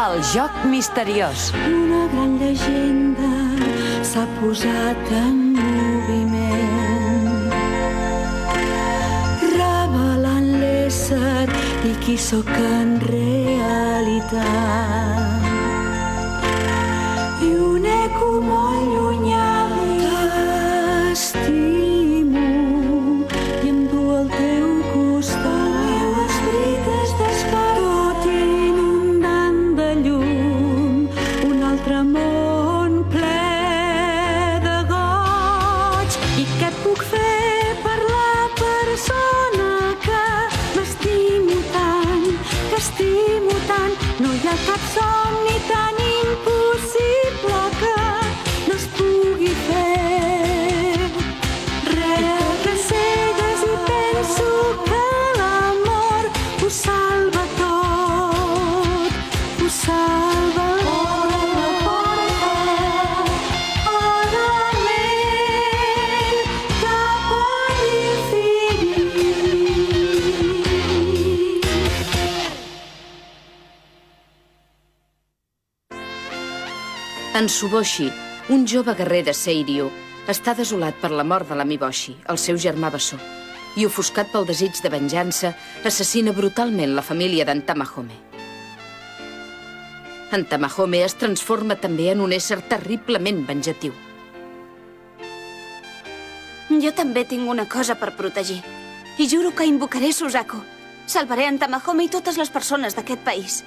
El joc misteriós. Una gran llegenda s'ha posat en moviment, revelant l'ésser i qui sóc en realitat. I un eco molt llunyà t'estimo i em du al teu costat. I l'esperit es desperta tot inundant de llum, un altre món ple de goig. I què et puc fer per la persona que m'estimo tant, que estimo tant? No hi ha cap somni tan impossible que no es pugui fer. Res que cegues i penso que l'amor ho salva tot, ho salva tot. Cap a l'infinit. En Tsuboshi, un jove guerrer de Seiryu, està desolat per la mort de la Miboshi, el seu germà bessó, i ofuscat pel desig de venjança, assassina brutalment la família d'en Tamahome. En Tamahome es transforma també en un ésser terriblement venjatiu. Jo també tinc una cosa per protegir. I juro que invocaré Suzaku. Salvaré en Tamahome i totes les persones d'aquest país.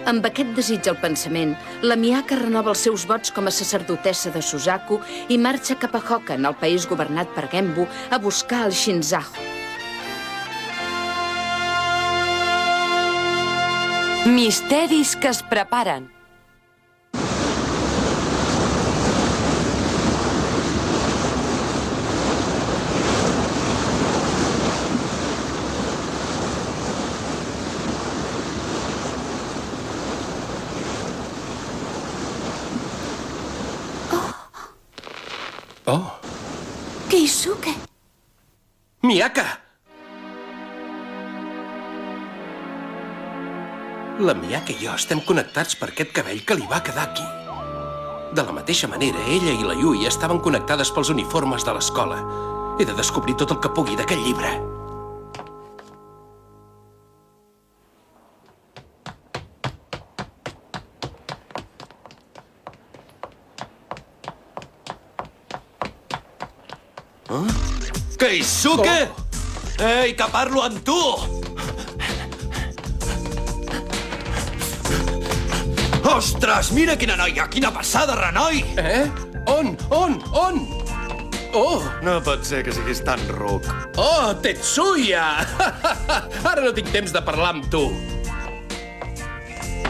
Amb aquest desig al pensament, la Miyaka renova els seus vots com a sacerdotessa de Suzaku i marxa cap a Hokan, el país governat per Genbu, a buscar el Shinzaku. Misteris que es preparen. Oh, Keisuke! Miyaka! La Miyaka i jo estem connectats per aquest cabell que li va quedar aquí. De la mateixa manera, ella i la Yui estaven connectades pels uniformes de l'escola. He de descobrir tot el que pugui d'aquest llibre. Keisuke! Ei, que parlo amb tu! Ostres, mira quina noia! Quina passada, renoi! On? Oh! No pot ser que siguis tan ruc. Oh, Tetsuya! Ara no tinc temps de parlar amb tu.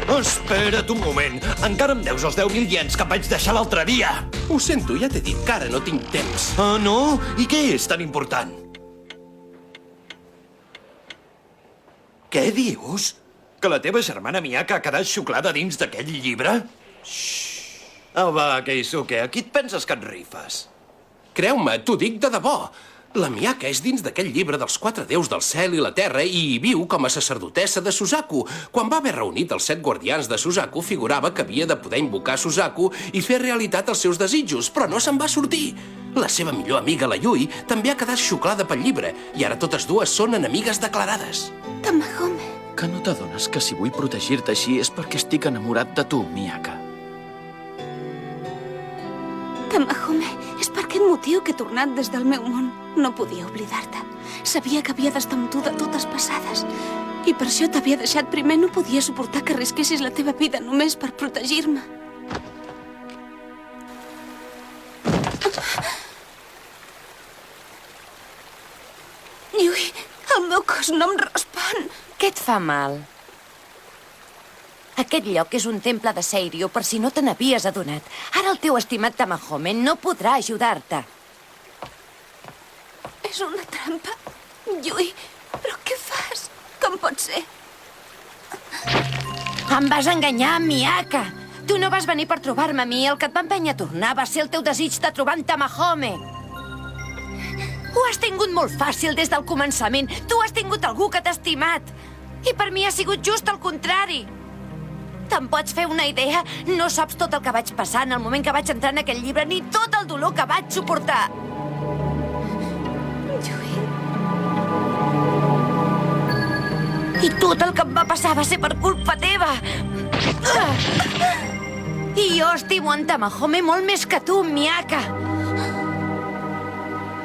Espera't un moment. Encara em deus els 10.000 iens que em vaig deixar l'altre dia. Ho sento, ja t'he dit que ara no tinc temps. Ah, no? I què és tan important? Què dius? Que la teva germana Miyaka ha quedat xuclada dins d'aquell llibre? Xxxt. Oh, va, Keisuke, a qui et penses que et rifes? Creu-me, t'ho dic de debò. La Miyaka és dins d'aquell llibre dels 4 déus del cel i la terra i hi viu com a sacerdotessa de Suzaku. Quan va haver reunit els 7 guardians de Suzaku, figurava que havia de poder invocar Suzaku i fer realitat els seus desitjos, però no se'n va sortir. La seva millor amiga, la Yui, també ha quedat xuclada pel llibre i ara totes dues són enemigues declarades. Tamahome. Que no t'adones que si vull protegir-te així és perquè estic enamorat de tu, Miyaka? Tamahome, és per aquest motiu que he tornat des del meu món. No podia oblidar-te. Sabia que havia d'estar amb tu de totes passades. I per això t'havia deixat primer. No podia suportar que arrisquessis la teva vida només per protegir-me. Yui, el meu cos no em respon. Què et fa mal? Aquest lloc és un temple de Seiryu, per si no te n'havies adonat. Ara el teu estimat Tamahome no podrà ajudar-te. És una trampa. Yui, però què fas? Com pot ser? Em vas enganyar, Miyaka. Tu no vas venir per trobar-me a mi. El que et va empènyer a tornar va ser el teu desig de trobar en Tamahome. Ho has tingut molt fàcil des del començament. Tu has tingut algú que t'ha estimat. I per mi ha sigut just el contrari. Te'n pots fer una idea? No saps tot el que vaig passar en el moment que vaig entrar en aquell llibre, ni tot el dolor que vaig suportar. I tot el que em va passar va ser per culpa teva. I jo estimo en Tamahome molt més que tu, Miyaka.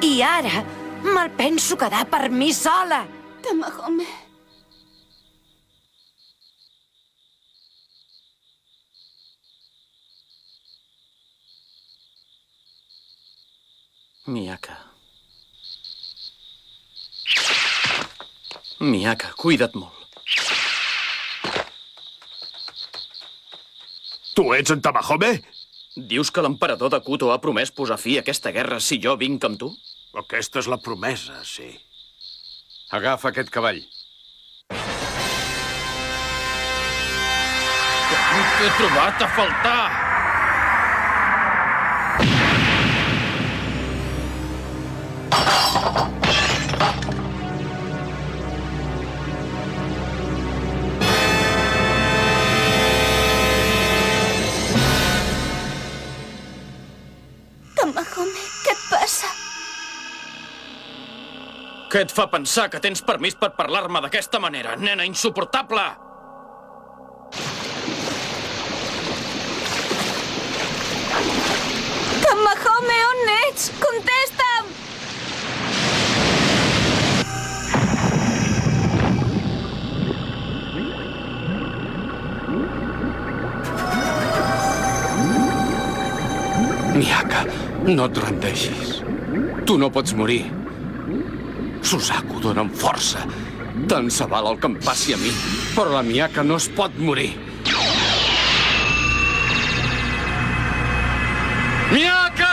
I ara me'l penso quedar per mi sola. Tamahome. Miyaka. Miyaka, cuida't molt. Tu ets en Tamahome? Dius que l'emperador de Kuto ha promès posar fi a aquesta guerra si jo vinc amb tu? Aquesta és la promesa, sí. Agafa aquest cavall. T'he trobat a faltar! Tamahome, què et passa? Què et fa pensar que tens permís per parlar-me d'aquesta manera, nena insuportable? Tamahome, on ets? Contesta'm! Miyaka, no et rendeixis. Tu no pots morir. Suzaku, dona'm força. Tant se val el que em passi a mi, però la Miyaka no es pot morir. Miyaka!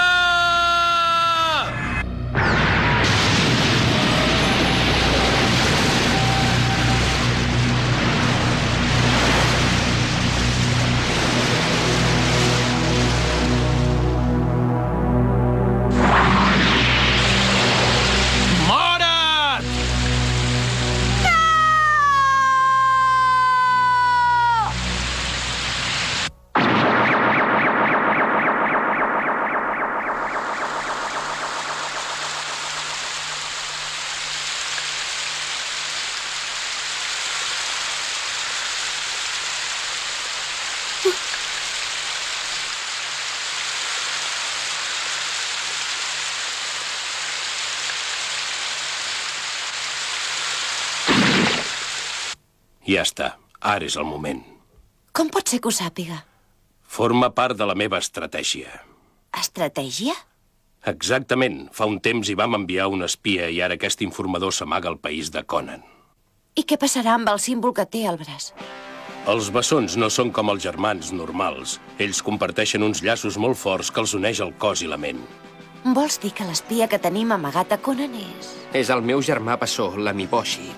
Ja està. Ara és el moment. Com pot ser que ho sàpiga? Forma part de la meva estratègia. Estratègia? Exactament. Fa un temps hi vam enviar un espia i ara aquest informador s'amaga al país de Conan. I què passarà amb el símbol que té al braç? Els bessons no són com els germans normals. Ells comparteixen uns llaços molt forts que els uneix el cos i la ment. Vols dir que l'espia que tenim amagat a Conan és... És el meu germà bessó, la Miboshi.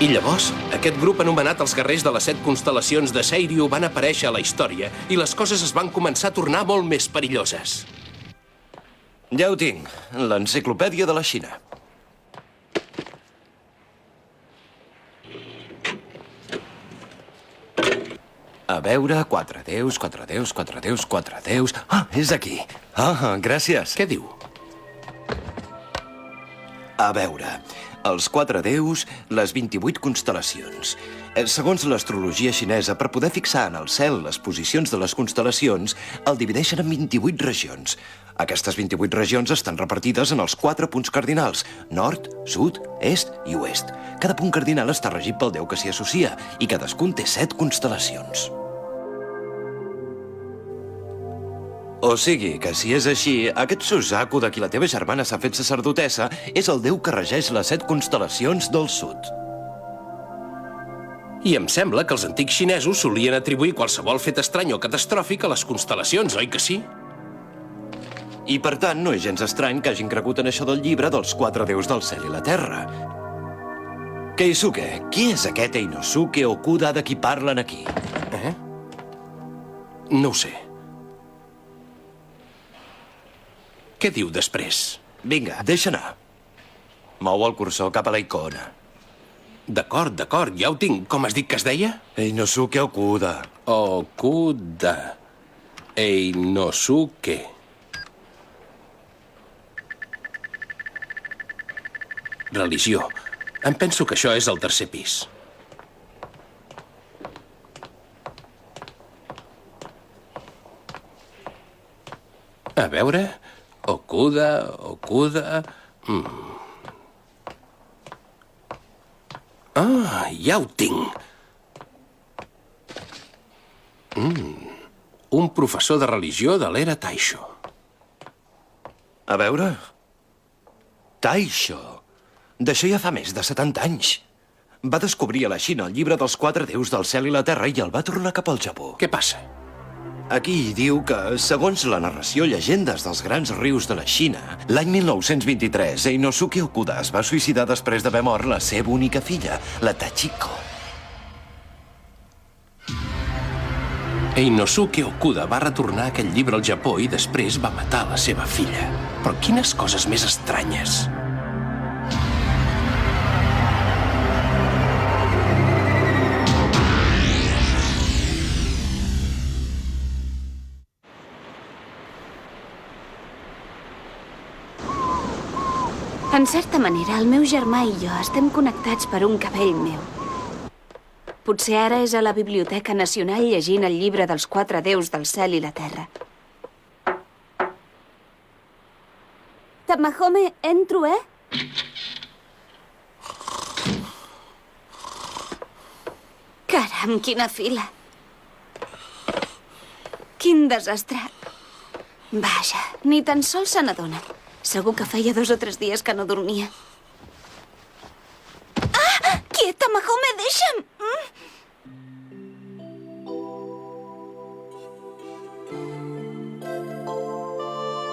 I llavors, aquest grup anomenat els Guerrers de les 7 constel·lacions de Seiryu van aparèixer a la història i les coses es van començar a tornar molt més perilloses. Ja ho tinc. L'enciclopèdia de la Xina. A veure, 4 déus, 4 déus, 4 déus, 4 déus... Ah, és aquí. Ah, gràcies. Què diu? A veure, els 4 déus, les 28 constel·lacions. Segons l'astrologia xinesa, per poder fixar en el cel les posicions de les constel·lacions, el divideixen en 28 regions. Aquestes 28 regions estan repartides en els 4 punts cardinals, nord, sud, est i oest. Cada punt cardinal està regit pel déu que s'hi associa i cadascun té 7 constel·lacions. O sigui que, si és així, aquest Suzaku de qui la teva germana s'ha fet sacerdotessa és el déu que regeix les 7 constel·lacions del sud. I em sembla que els antics xinesos solien atribuir qualsevol fet estrany o catastròfic a les constel·lacions, oi que sí? I, per tant, no és gens estrany que hagin cregut en això del llibre dels 4 déus del cel i la terra. Keisuke, qui és aquest Einosuke Okuda de qui parlen aquí? No ho sé. Què diu després? Vinga, deixa anar. Mou el cursor cap a la icona. D'acord, ja ho tinc. Com has dit que es deia? Einosuke Okuda. Okuda. Einosuke. Religió. Em penso que això és el tercer pis. A veure... Okuda... Ah, ja ho tinc. Un professor de religió de l'era Taisho. A veure... Taisho. D'això ja fa més de 70 anys. Va descobrir a la Xina el llibre dels 4 déus del cel i la terra i el va tornar cap al Japó. Què passa? Aquí diu que, segons la narració Llegendes dels grans rius de la Xina, l'any 1923, Einosuke Okuda es va suïcidar després d'haver mort la seva única filla, la Tachiko. Einosuke Okuda va retornar aquell llibre al Japó i després va matar la seva filla. Però quines coses més estranyes. En certa manera, el meu germà i jo estem connectats per un cabell meu. Potser ara és a la Biblioteca Nacional llegint el llibre dels 4 déus del cel i la terra. Tamahome, entro, Caram, quina fila. Quin desastre. Vaja, ni tan sols se n'adona. Segur que feia 2 o 3 dies que no dormia. Ah! Quieta, Mahome, deixa'm!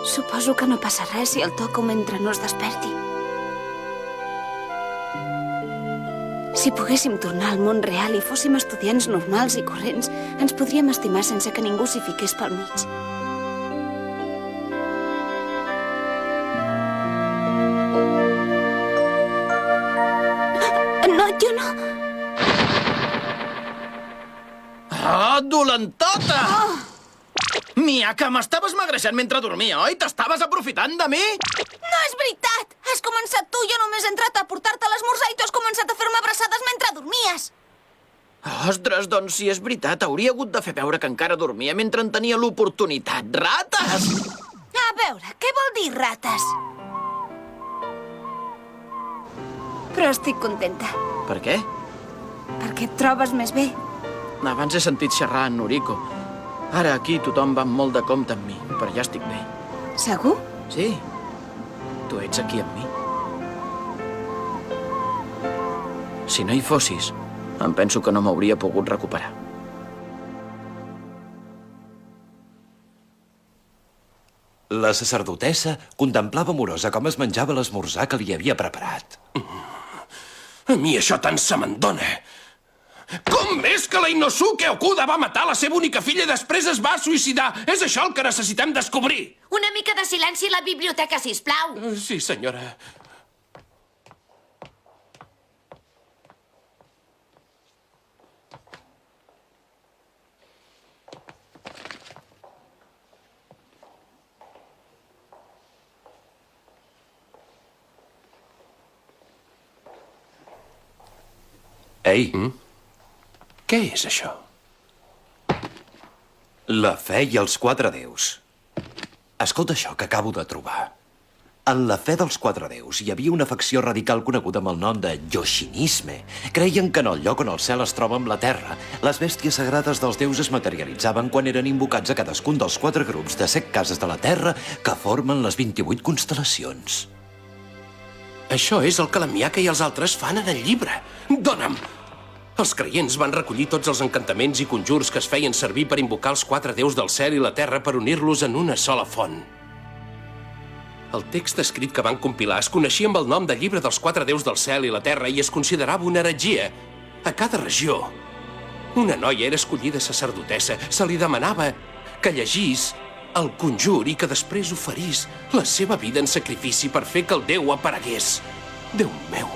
Suposo que no passa res si el toco mentre no es desperti. Si poguéssim tornar al món real i fóssim estudiants normals i corrents, ens podríem estimar sense que ningú s'hi fiqués pel mig. No, jo no. Ah, dolentota! Mia, que m'estaves magreixant mentre dormia, oi? T'estaves aprofitant de mi? No és veritat! Has començat tu, jo només he entrat a portar-te l'esmorzar i tu has començat a fer-me abraçades mentre dormies. Ostres, doncs si és veritat, hauria hagut de fer veure que encara dormia mentre en tenia l'oportunitat. Rates! A veure, què vol dir rates? Però estic contenta. Per què? Perquè et trobes més bé. Abans he sentit xerrar en Noriko. Ara aquí tothom va molt de compte amb mi, però ja estic bé. Segur? Sí. Tu ets aquí amb mi. Si no hi fossis, em penso que no m'hauria pogut recuperar. La sacerdotessa contemplava amorosa com es menjava l'esmorzar que li havia preparat. A mi això tant se m'endona. Com és que la Einosuke Okuda va matar la seva única filla i després es va suïcidar? És això el que necessitem descobrir. Una mica de silenci a la biblioteca, sisplau. Sí, senyora. Ei. Què és això? La fe i els 4 déus. Escolta això que acabo de trobar. En la fe dels 4 déus hi havia una facció radical coneguda amb el nom de Yoshinisme. Creien que en el lloc on el cel es troba amb la terra, les bèsties sagrades dels déus es materialitzaven quan eren invocats a cadascun dels 4 grups de 7 cases de la terra que formen les 28 constel·lacions. Això és el que la Miyake i els altres fan en el llibre. Dóna'm! Els creients van recollir tots els encantaments i conjurs que es feien servir per invocar els 4 déus del cel i la terra per unir-los en una sola font. El text escrit que van compilar es coneixia amb el nom de Llibre dels 4 déus del cel i la terra i es considerava una heretgia. A cada regió, una noia era escollida sacerdotessa, se li demanava que llegís el conjur i que després oferís la seva vida en sacrifici per fer que el déu aparegués. Déu meu,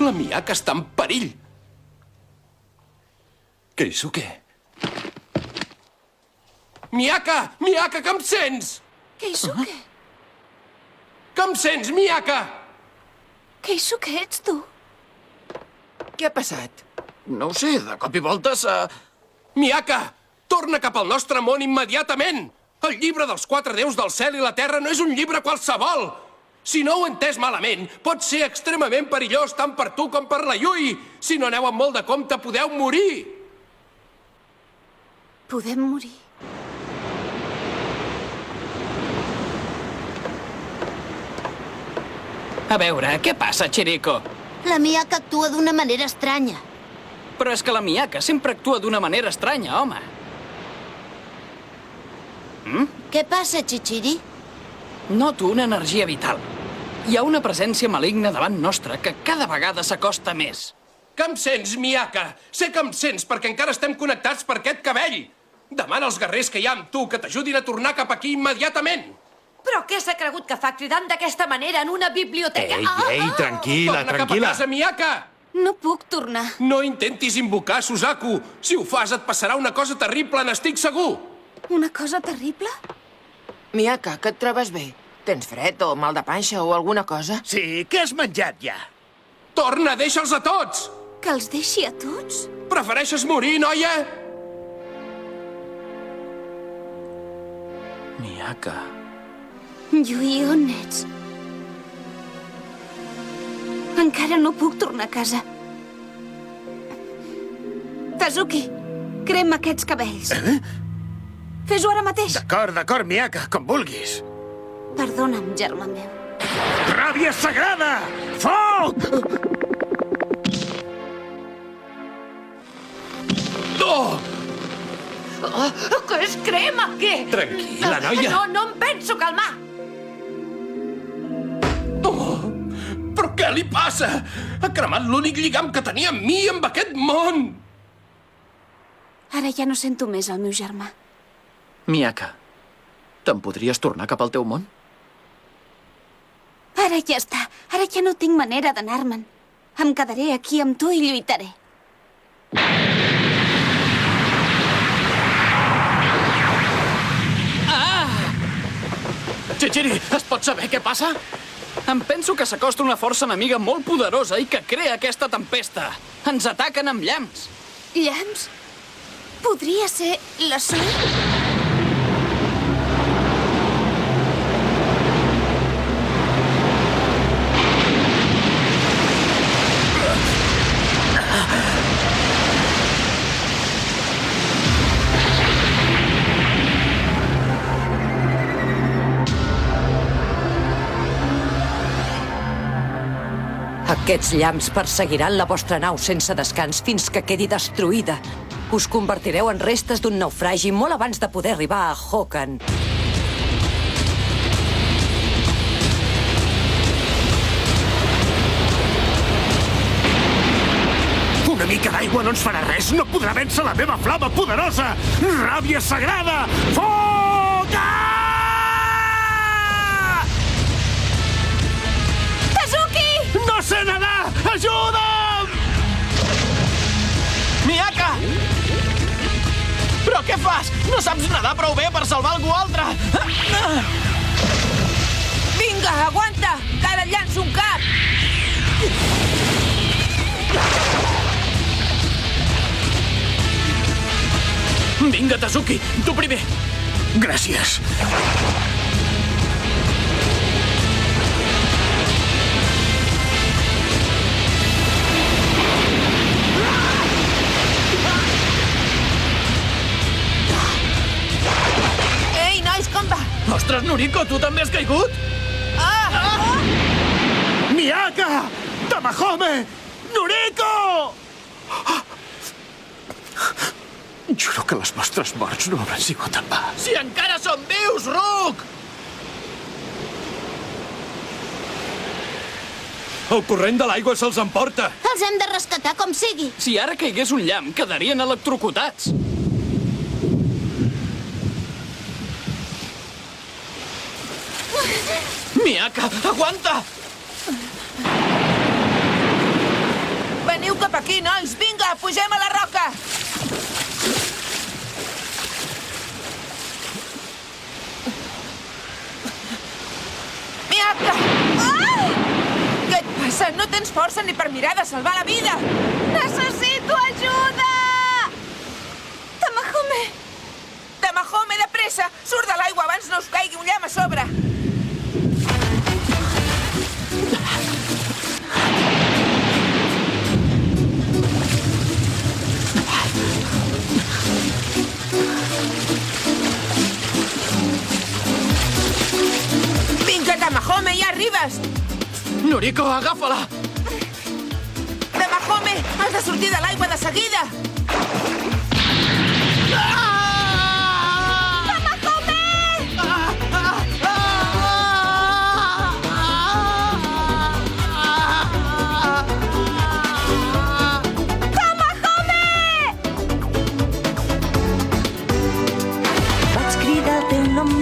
la Miyaka està en perill. Keisuke. Miyaka! Miyaka, que em sents? Keisuke! Que em sents, Miyaka? Keisuke, ets tu? Què ha passat? No ho sé, de cop i volta s'ha... Miyaka, torna cap al nostre món immediatament! El llibre dels 4 déus del cel i la terra no és un llibre qualsevol! Si no ho he entès malament, pot ser extremament perillós tant per tu com per la Yui! Si no aneu amb molt de compte, podeu morir! Podem morir. A veure, què passa, Chiriko? La Miyaka actua d'una manera estranya. Però és que la Miyaka sempre actua d'una manera estranya, home. Què passa, Chichiri? Noto una energia vital. Hi ha una presència maligna davant nostra que cada vegada s'acosta més. Que em sents, Miyaka? Sé que em sents perquè encara estem connectats per aquest cabell. Demana als guerrers que hi ha amb tu que t'ajudin a tornar cap aquí immediatament. Però què s'ha cregut que fa cridant d'aquesta manera en una biblioteca? Tranquil·la, Torna cap a casa, Miyaka! No puc tornar. No intentis invocar Suzaku. Si ho fas et passarà una cosa terrible, n'estic segur. Una cosa terrible? Miyaka, que et trobes bé? Tens fred o mal de panxa o alguna cosa? Sí, què has menjat ja? Torna, deixa'ls a tots! Que els deixi a tots? Prefereixes morir, noia? Miyaka... Yui, on ets? Encara no puc tornar a casa. Tazuki, crema aquests cabells. Fes-ho ara mateix. D'acord, Miyaka, com vulguis. Perdona'm, germà meu. Ràbia sagrada! Foc! Oh! Que és crema, què? Tranquil·la, noia. No em penso calmar. Oh! Però què li passa? Ha cremat l'únic lligam que tenia amb mi, amb aquest món! Ara ja no sento més el meu germà. Miyaka, te'n podries tornar cap al teu món? Ara ja està. Ara ja no tinc manera d'anar-me'n. Em quedaré aquí amb tu i lluitaré. Chichiri, es pot saber què passa? Em penso que s'acosta una força enemiga molt poderosa i que crea aquesta tempesta. Ens ataquen amb llamps. Llamps? Podria ser la Sol? Aquests llamps perseguiran la vostra nau sense descans fins que quedi destruïda. Us convertireu en restes d'un naufragi molt abans de poder arribar a Hokan. Una mica d'aigua no ens farà res. No podrà vèncer la meva flama poderosa. Ràbia sagrada! Foc! Tazuki! No sé nedar! Ajuda'm! Miyaka! Però què fas? No saps nedar prou bé per salvar algú altre! Vinga, aguanta! Que ara et llanço un cap! Vinga, Tazuki, tu primer! Gràcies. Ei, nois, com va? Ostres, Noriko, tu també has caigut? Miyaka! Tamahome! Noriko! Juro que les vostres morts no hauran sigut en va. Si encara som vius, Rook! El corrent de l'aigua se'ls emporta. Els hem de rescatar com sigui. Si ara caigués un llamp, quedarien electrocutats. Miaka, aguanta! Veniu cap aquí, nois! Vinga, pugem a la roca! Miaka! Ah! Què et passa? No tens força ni per mirar de salvar la vida! Necessito ajuda! Tamahome! Tamahome, de pressa! Surt de l'aigua abans no us caigui un llamp a sobre! Vinga, Tamahome, ja arribes! Noriko, agafa-la! Tamahome, has de sortir de l'aigua de seguida!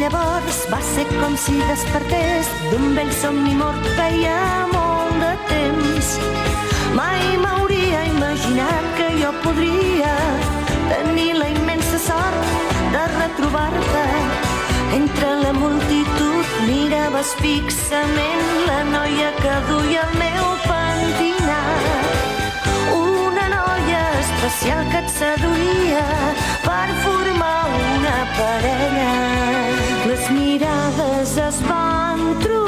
Llavors va ser com si despertés d'un vell somni mort feia molt de temps. Mai m'hauria imaginat que jo podria tenir la immensa sort de retrobar-te. Entre la multitud miraves fixament la noia que duia el meu pentinat. Una noia especial que et seduïa per formar una parella. Les mirades es van trobar